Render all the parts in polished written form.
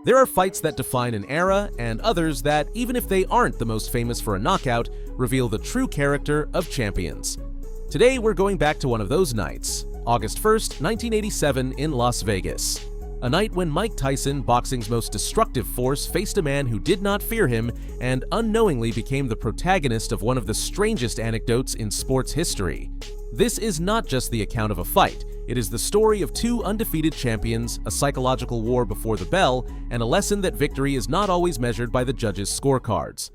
There are fights that define an era, and others that, even if they aren't the most famous for a knockout, reveal the true character of champions. Today we're going back to one of those nights, August 1st, 1987 in Las Vegas. A night when Mike Tyson, boxing's most destructive force, faced a man who did not fear him and unknowingly became the protagonist of one of the strangest anecdotes in sports history. This is not just the account of a fight. It is the story of two undefeated champions, a psychological war before the bell, and a lesson that victory is not always measured by the judges' scorecards.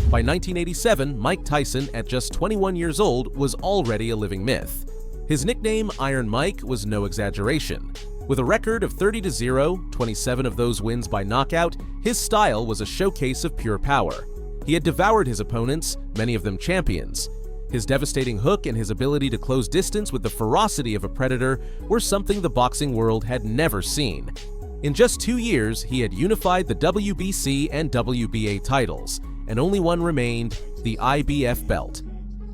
By 1987, Mike Tyson, at just 21 years old, was already a living myth. His nickname, Iron Mike, was no exaggeration. With a record of 30-0, 27 of those wins by knockout, his style was a showcase of pure power. He had devoured his opponents, many of them champions. His devastating hook and his ability to close distance with the ferocity of a predator were something the boxing world had never seen. In just 2 years, he had unified the WBC and WBA titles, and only one remained, the IBF belt.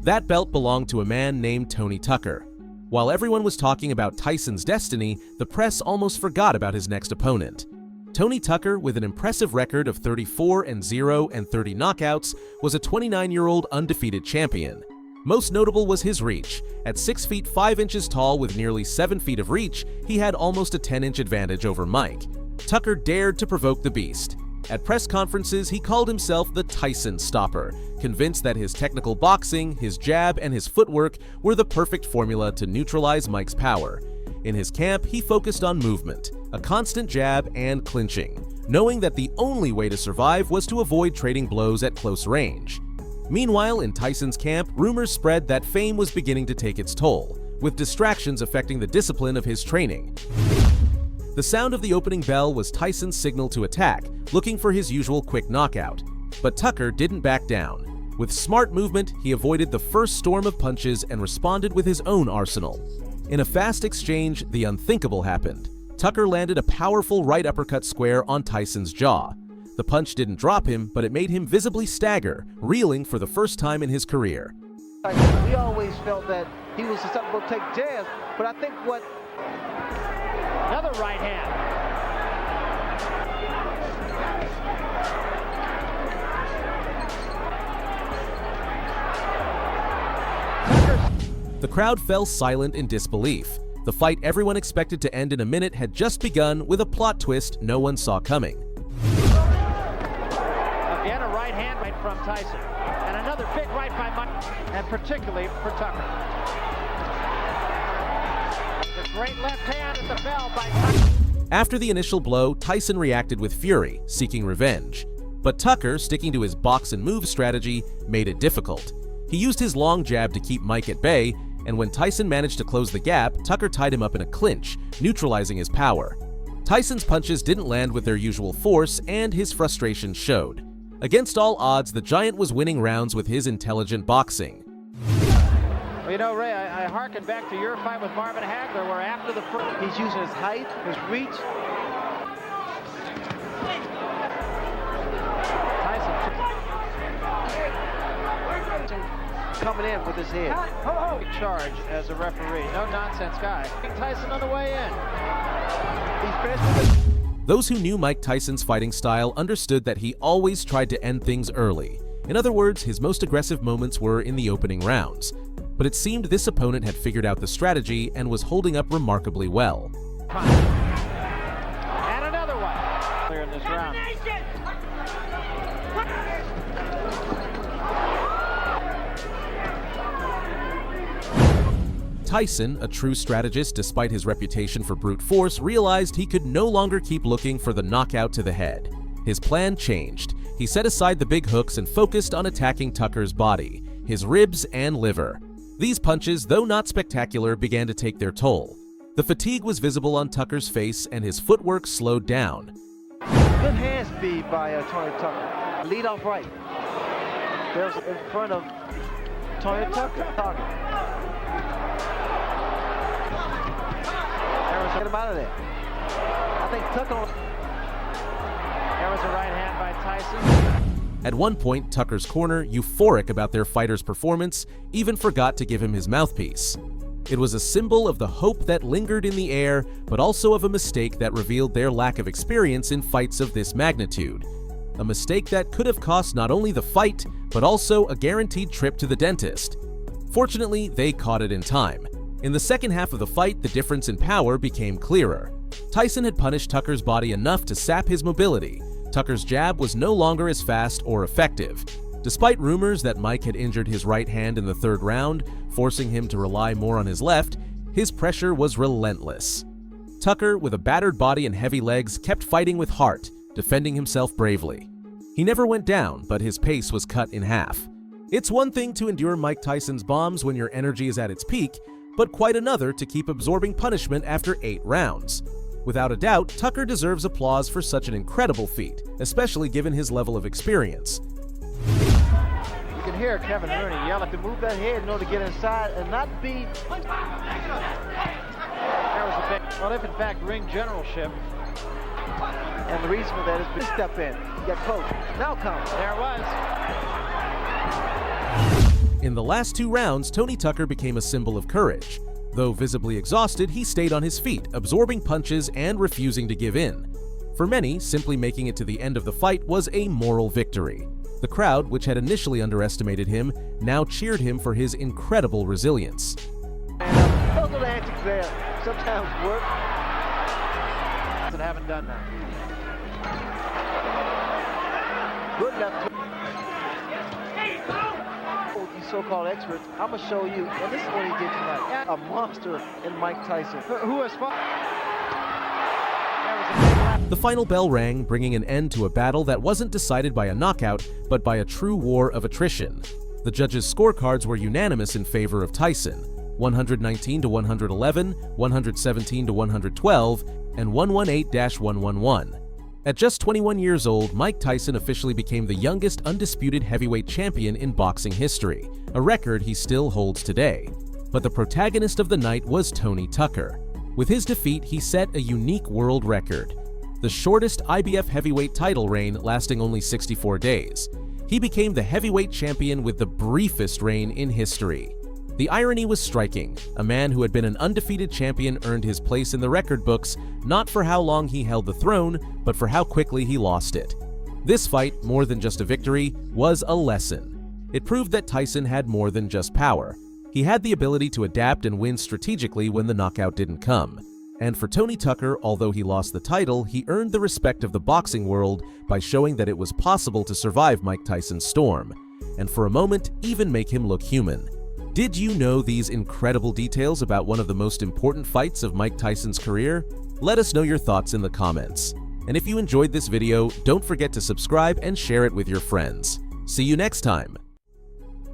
That belt belonged to a man named Tony Tucker. While everyone was talking about Tyson's destiny, the press almost forgot about his next opponent. Tony Tucker, with an impressive record of 34-0 and 30 knockouts, was a 29-year-old undefeated champion. Most notable was his reach. At 6 feet 5 inches tall with nearly 7 feet of reach, he had almost a 10-inch advantage over Mike. Tucker dared to provoke the beast. At press conferences, he called himself the Tyson Stopper, convinced that his technical boxing, his jab, and his footwork were the perfect formula to neutralize Mike's power. In his camp, he focused on movement, a constant jab, and clinching, knowing that the only way to survive was to avoid trading blows at close range. Meanwhile, in Tyson's camp, rumors spread that fame was beginning to take its toll, with distractions affecting the discipline of his training. The sound of the opening bell was Tyson's signal to attack, looking for his usual quick knockout. But Tucker didn't back down. With smart movement, he avoided the first storm of punches and responded with his own arsenal. In a fast exchange, the unthinkable happened. Tucker landed a powerful right uppercut square on Tyson's jaw. The punch didn't drop him, but it made him visibly stagger, reeling for the first time in his career. We always felt that he was susceptible to take jabs, but I think what... Another right hand. The crowd fell silent in disbelief. The fight everyone expected to end in a minute had just begun with a plot twist no one saw coming. Again, a right hand right from Tyson. And another big right by Mike, and particularly for Tucker. The great left hand at the bell by Tyson. After the initial blow, Tyson reacted with fury, seeking revenge. But Tucker, sticking to his box and move strategy, made it difficult. He used his long jab to keep Mike at bay, and when Tyson managed to close the gap, Tucker tied him up in a clinch, neutralizing his power. Tyson's punches didn't land with their usual force, and his frustration showed. Against all odds, the Giant was winning rounds with his intelligent boxing. Well, you know, Ray, I hearken back to your fight with Marvin Hagler, where after the first... He's using his height, his reach. Tyson coming in with his head. Charge as a referee. No nonsense guy. Tyson on the way in. He's finished. Those who knew Mike Tyson's fighting style understood that he always tried to end things early. In other words, his most aggressive moments were in the opening rounds. But it seemed this opponent had figured out the strategy and was holding up remarkably well. And another one. Clear in this round. Tyson, a true strategist despite his reputation for brute force, realized he could no longer keep looking for the knockout to the head. His plan changed. He set aside the big hooks and focused on attacking Tucker's body, his ribs and liver. These punches, though not spectacular, began to take their toll. The fatigue was visible on Tucker's face and his footwork slowed down. Good hand speed by Tony Tucker. Lead off right. There's in front of Tony Tucker. Get him out of there. I think Tucker... There was a right hand by Tyson. At one point, Tucker's corner, euphoric about their fighter's performance, even forgot to give him his mouthpiece. It was a symbol of the hope that lingered in the air, but also of a mistake that revealed their lack of experience in fights of this magnitude. A mistake that could have cost not only the fight, but also a guaranteed trip to the dentist. Fortunately, they caught it in time. In the second half of the fight, the difference in power became clearer. Tyson had punished Tucker's body enough to sap his mobility. Tucker's jab was no longer as fast or effective. Despite rumors that Mike had injured his right hand in the third round, forcing him to rely more on his left, his pressure was relentless. Tucker, with a battered body and heavy legs, kept fighting with heart, defending himself bravely. He never went down, but his pace was cut in half. It's one thing to endure Mike Tyson's bombs when your energy is at its peak, but quite another to keep absorbing punishment after 8 rounds. Without a doubt, Tucker deserves applause for such an incredible feat, especially given his level of experience. You can hear Kevin Rooney yelling to move that head in order to get inside and not be... There was a big, well, if in fact ring generalship. And the reason for that is to step in, get close. Now come. There it was. In the last 2 rounds, Tony Tucker became a symbol of courage. Though visibly exhausted, he stayed on his feet, absorbing punches and refusing to give in. For many, simply making it to the end of the fight was a moral victory. The crowd, which had initially underestimated him, now cheered him for his incredible resilience. And those little antics there sometimes work. That haven't done that. Good left hook. These so-called experts, I'm going to show you, and this is what he did tonight. A monster in Mike Tyson. Who has fought? There was a big left. The final bell rang, bringing an end to a battle that wasn't decided by a knockout, but by a true war of attrition. The judges' scorecards were unanimous in favor of Tyson: 119 to 111, 117 to 112, and 118-111. At just 21 years old, Mike Tyson officially became the youngest undisputed heavyweight champion in boxing history, a record he still holds today. But the protagonist of the night was Tony Tucker. With his defeat, he set a unique world record, the shortest IBF heavyweight title reign lasting only 64 days. He became the heavyweight champion with the briefest reign in history. The irony was striking. A man who had been an undefeated champion earned his place in the record books, not for how long he held the throne, but for how quickly he lost it. This fight, more than just a victory, was a lesson. It proved that Tyson had more than just power. He had the ability to adapt and win strategically when the knockout didn't come. And for Tony Tucker, although he lost the title, he earned the respect of the boxing world by showing that it was possible to survive Mike Tyson's storm, and for a moment, even make him look human. Did you know these incredible details about one of the most important fights of Mike Tyson's career? Let us know your thoughts in the comments. And if you enjoyed this video, don't forget to subscribe and share it with your friends. See you next time!